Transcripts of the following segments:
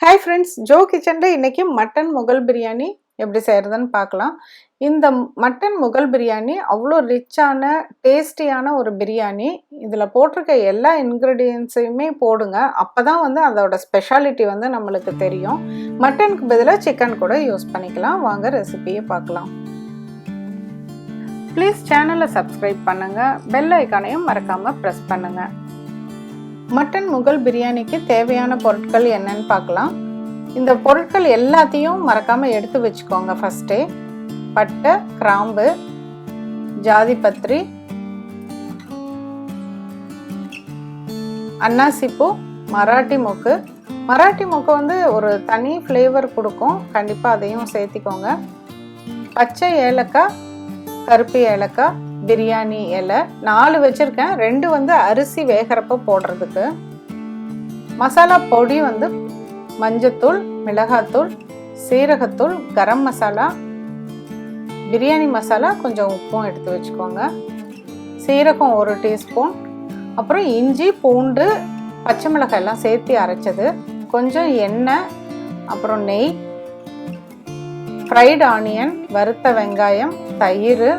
Hi friends, Joe கிச்சனில் இன்றைக்கி mutton Mughal biryani எப்படி செய்கிறதுன்னு பார்க்கலாம். இந்த மட்டன் முகல் பிரியாணி அவ்வளோ ரிச்சான டேஸ்டியான ஒரு பிரியாணி. இதில் போட்டிருக்க எல்லா இன்க்ரீடியன்ஸையுமே போடுங்க. அப்போ தான் அதோட ஸ்பெஷாலிட்டி நம்மளுக்கு தெரியும். மட்டனுக்கு பதிலாக சிக்கன் கூட யூஸ் பண்ணிக்கலாம். வாங்க ரெசிபியை பார்க்கலாம். ப்ளீஸ் சேனலை சப்ஸ்கிரைப் பண்ணுங்கள், பெல் ஐக்கானையும் மறக்காமல் ப்ரெஸ் பண்ணுங்கள். மட்டன் முகல் பிரியாணிக்கு தேவையான பொருட்கள் என்னன்னு பார்க்கலாம். இந்த பொருட்கள் எல்லாத்தையும் மறக்காமல் எடுத்து வச்சுக்கோங்க. ஃபஸ்ட்டே பட்டை, கிராம்பு, ஜாதிபத்திரி, அன்னாசிப்பூ, மராட்டி மொக்கு. மராட்டி மொக்கு ஒரு தனி ஃப்ளேவர் கொடுக்கும், கண்டிப்பாக அதையும் சேர்த்திக்கோங்க. பச்சை ஏலக்காய், கருப்பு ஏலக்காய், பிரியாணி இலை 4 வச்சுருக்கேன். 2 அரிசி வேகிறப்ப போடுறதுக்கு. மசாலா பொடி மஞ்சத்தூள், மிளகாத்தூள், சீரகத்தூள், கரம் மசாலா, பிரியாணி மசாலா, கொஞ்சம் உப்பும் எடுத்து வச்சுக்கோங்க. சீரகம் 1 டீஸ்பூன், அப்புறம் இஞ்சி, பூண்டு, பச்சை மிளகாய் எல்லாம் சேர்த்து அரைச்சது, கொஞ்சம் எண்ணெய், அப்புறம் நெய், ஃப்ரைடு ஆனியன், வறுத்த வெங்காயம், தயிர்,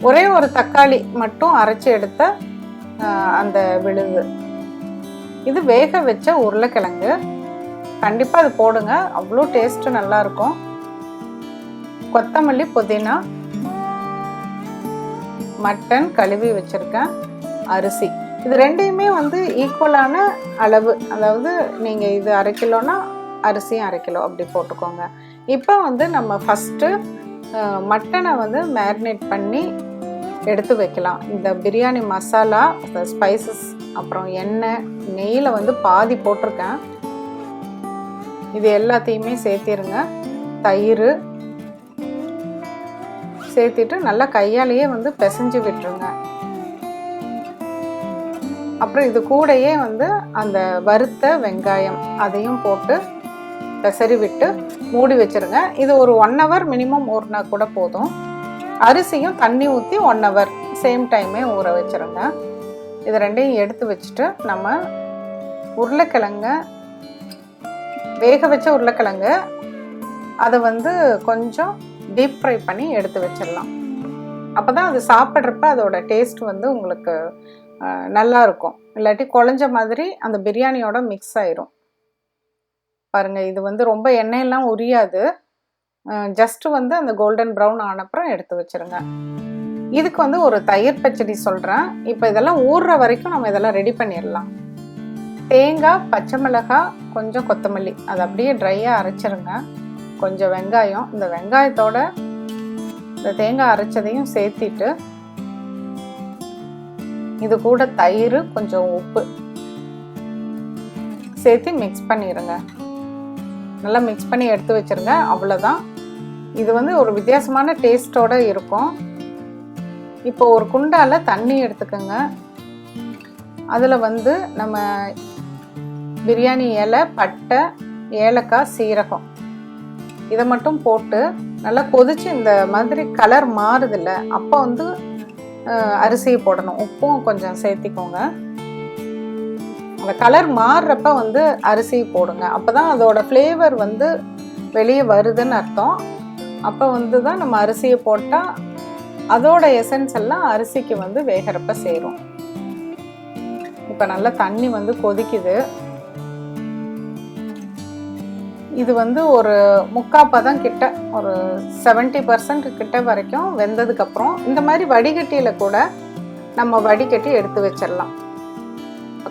ஒரே ஒரு தக்காளி மட்டும் அரைச்சி எடுத்த அந்த விழுது. இது வேக வச்ச உருளைக்கிழங்கு. கண்டிப்பாக அது போடுங்க, அவ்வளோ டேஸ்ட்டு நல்லாயிருக்கும். கொத்தமல்லி, புதினா, மட்டன் கழுவி வச்சுருக்கேன், அரிசி. இது ரெண்டையுமே ஈக்குவலான அளவு, அதாவது நீங்கள் இது 1/2 கிலோனா அரிசியும் 1/2 கிலோ அப்படி போட்டுக்கோங்க. இப்போ நம்ம ஃபஸ்ட்டு மட்டனை மேரினேட் பண்ணி எடுத்து வைக்கலாம். இந்த பிரியாணி மசாலா, ஸ்பைசஸ், அப்புறம் எண்ணெய், நெய்யில் பாதி போட்டிருக்கேன். இது எல்லாத்தையுமே சேர்த்திருங்க. தயிர் சேர்த்திட்டு நல்லா கையாலேயே பிசைஞ்சு விட்டுருங்க. அப்புறம் இது கூடையே அந்த வறுத்த வெங்காயம் அதையும் போட்டு பெசரி விட்டு மூடி வச்சுருங்க. இது ஒரு 1 hour மினிமம் ஊறினா கூட போதும். அரிசியும் தண்ணி ஊற்றி 1 hour சேம் டைமே ஊற வச்சுருங்க. இது ரெண்டையும் எடுத்து வச்சுட்டு நம்ம உருளைக்கிழங்க, வேக வச்ச உருளைக்கிழங்கு, அதை கொஞ்சம் டீப் ஃப்ரை பண்ணி எடுத்து வச்சிடலாம். அப்போ தான் அது சாப்பிட்றப்ப அதோட டேஸ்ட் உங்களுக்கு நல்லா இருக்கும். இல்லாட்டி குழஞ்ச மாதிரி அந்த பிரியாணியோட மிக்ஸ் ஆயிரும். பாருங்கள், இது ரொம்ப எண்ணெயெல்லாம் உரியாது. ஜஸ்ட்டு அந்த கோல்டன் ப்ரௌன் ஆனப்புறம் எடுத்து வச்சுருங்க. இதுக்கு ஒரு தயிர் பச்சடி சொல்கிறேன். இப்போ இதெல்லாம் ஊறுற வரைக்கும் நம்ம இதெல்லாம் ரெடி பண்ணிடலாம். தேங்காய், பச்சை மிளகாய், கொஞ்சம் கொத்தமல்லி, அதை அப்படியே ட்ரையாக அரைச்சிருங்க. கொஞ்சம் வெங்காயம், இந்த வெங்காயத்தோட இந்த தேங்காய் அரைச்சதையும் சேர்த்திட்டு இது கூட தயிர், கொஞ்சம் உப்பு சேர்த்து மிக்ஸ் பண்ணிடுங்க. நல்லா மிக்ஸ் பண்ணி எடுத்து வச்சுருங்க. அவ்வளோதான். இது ஒரு வித்தியாசமான டேஸ்ட்டோடு இருக்கும். இப்போ ஒரு குண்டால் தண்ணி எடுத்துக்கோங்க. அதில் நம்ம பிரியாணி இலை, பட்டை, ஏலக்காய், சீரகம் இதை மட்டும் போட்டு நல்லா கொதித்து இந்த மாதிரி கலர் மாறுதில்ல, அப்போ அரிசியை போடணும். உப்பும் கொஞ்சம் சேர்த்திக்கோங்க. அந்த கலர் மாறுறப்ப அரிசி போடுங்க. அப்போ தான் அதோட ஃப்ளேவர் வெளியே வருதுன்னு அர்த்தம். அப்போ தான் நம்ம அரிசியை போட்டால் அதோட எசன்ஸ் எல்லாம் அரிசிக்கு வேகிறப்ப சேரும். இப்போ நல்லா தண்ணி கொதிக்குது. இது ஒரு 3/4 பதம் கிட்ட, ஒரு 70% கிட்ட வரைக்கும் வெந்ததுக்கப்புறம் இந்த மாதிரி வடிகட்டியில் கூட நம்ம வடிகட்டி எடுத்து வச்சிடலாம்.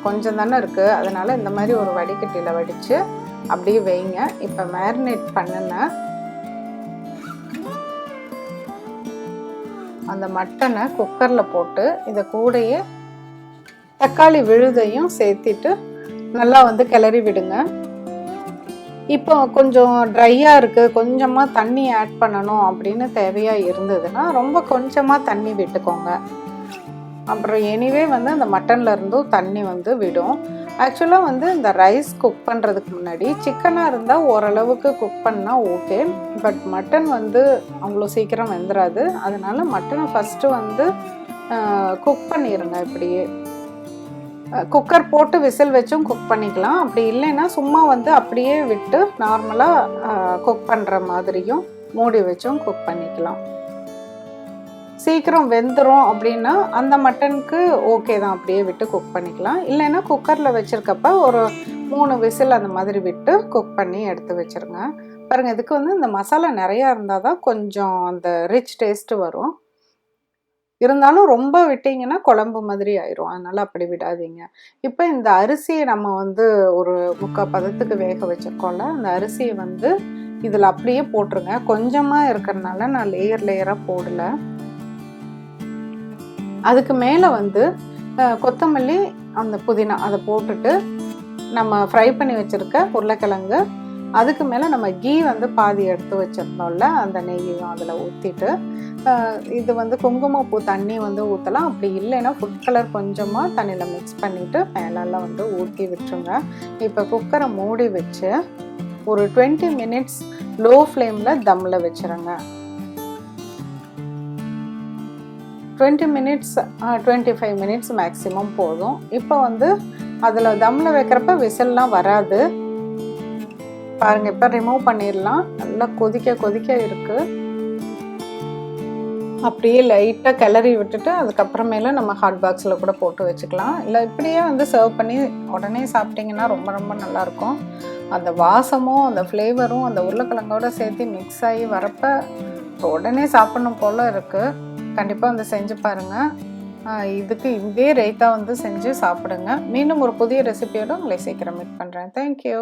கொஞ்சம் தானே இருக்குது, அதனால் இந்த மாதிரி ஒரு வடிகட்டியில் வடித்து அப்படியே வைங்க. இப்போ மேரினேட் பண்ணின அந்த மட்டனை குக்கரில் போட்டு இதை கூடையே தக்காளி விழுதையும் சேர்த்திட்டு நல்லா கிளறி விடுங்க. இப்போ கொஞ்சம் ட்ரையாக இருக்குது, கொஞ்சமாக தண்ணி ஆட் பண்ணணும் அப்படின்னு தேவையாக இருந்ததுன்னா ரொம்ப கொஞ்சமாக தண்ணி விட்டுக்கோங்க. அப்புறம் எனிவே அந்த மட்டனில் இருந்தும் தண்ணி விடும். ஆக்சுவலாக இந்த ரைஸ் குக் பண்ணுறதுக்கு முன்னாடி சிக்கனாக இருந்தால் ஓரளவுக்கு குக் பண்ணால் ஓகே. பட் மட்டன் அவ்வளோ சீக்கிரம் வெந்துடாது. அதனால் மட்டனை ஃபஸ்ட்டு குக் பண்ணிடுங்க. இப்படியே குக்கர் போட்டு விசில் வச்சும் குக் பண்ணிக்கலாம். அப்படி இல்லைன்னா சும்மா வந்து அப்படியே விட்டு நார்மலாக குக் பண்ணுற மாதிரியும் மூடி வச்சும் குக் பண்ணிக்கலாம். சீக்கிரம் வெந்துடும் அப்படின்னா அந்த மட்டனுக்கு ஓகே தான், அப்படியே விட்டு குக் பண்ணிக்கலாம். இல்லைன்னா குக்கரில் வச்சுருக்கப்ப ஒரு 3 விசில் அந்த மாதிரி விட்டு குக் பண்ணி எடுத்து வச்சுருங்க. பாருங்கள், இதுக்கு வந்து இந்த மசாலா நிறையா இருந்தால் தான் கொஞ்சம் அந்த ரிச் டேஸ்ட்டு வரும். இருந்தாலும் ரொம்ப விட்டிங்கன்னா குழம்பு மாதிரி ஆயிரும், அதனால் அப்படி விடாதீங்க. இப்போ இந்த அரிசியை நம்ம வந்து ஒரு 3/4 பதத்துக்கு வேக வச்சுருக்கோம்ல, அந்த அரிசியை வந்து இதில் அப்படியே போட்டுருங்க. கொஞ்சமாக இருக்கிறதுனால நான் லேயராக போடலை. அதுக்கு மேலே வந்து கொத்தமல்லி, அந்த புதினா அதை போட்டுட்டு நம்ம ஃப்ரை பண்ணி வச்சுருக்க உருளைக்கிழங்கு, அதுக்கு மேலே நம்ம கீ வந்து பாதி எடுத்து வச்சுருந்தோம்ல, அந்த நெய்யையும் அதில் ஊற்றிட்டு இது வந்து குங்குமப்பூ தண்ணி வந்து ஊற்றலாம். அப்படி இல்லைன்னா ஃபுட் கலர் கொஞ்சமாக தண்ணியில் மிக்ஸ் பண்ணிவிட்டு மேலெல்லாம் வந்து ஊற்றி விட்டுருங்க. இப்போ குக்கரை மூடி வச்சு ஒரு 20 மினிட்ஸ் லோ ஃப்ளேமில் தம்மில் வச்சுருங்க. 20 மினிட்ஸ் 25 மினிட்ஸ் மேக்ஸிமம் போதும். இப்போ வந்து அதில் தம்மில் வைக்கிறப்ப விசில்லாம் வராது. பாருங்கள், இப்போ ரிமூவ் பண்ணிடலாம். நல்லா கொதிக்க இருக்குது. அப்படியே லைட்டாக கிளறி விட்டுட்டு அதுக்கப்புறமேல நம்ம ஹாட் பாக்ஸில் கூட போட்டு வச்சுக்கலாம். இல்லை இப்படியே வந்து சர்வ் பண்ணி உடனே சாப்பிட்டிங்கன்னா ரொம்ப ரொம்ப நல்லாயிருக்கும். அந்த வாசமும் அந்த ஃப்ளேவரும் அந்த உருளைக்கிழங்கோடு சேர்த்து மிக்ஸ் ஆகி வரப்போ உடனே சாப்பிடணும் போல் இருக்குது. கண்டிப்பாக வந்து செஞ்சு பாருங்கள். இதுக்கு இதே ரைத்தா வந்து செஞ்சு சாப்பிடுங்க. மீண்டும் ஒரு புதிய ரெசிபியோடு உங்களை சீக்கிரம் மீட் பண்ணுறேன். தேங்க்யூ.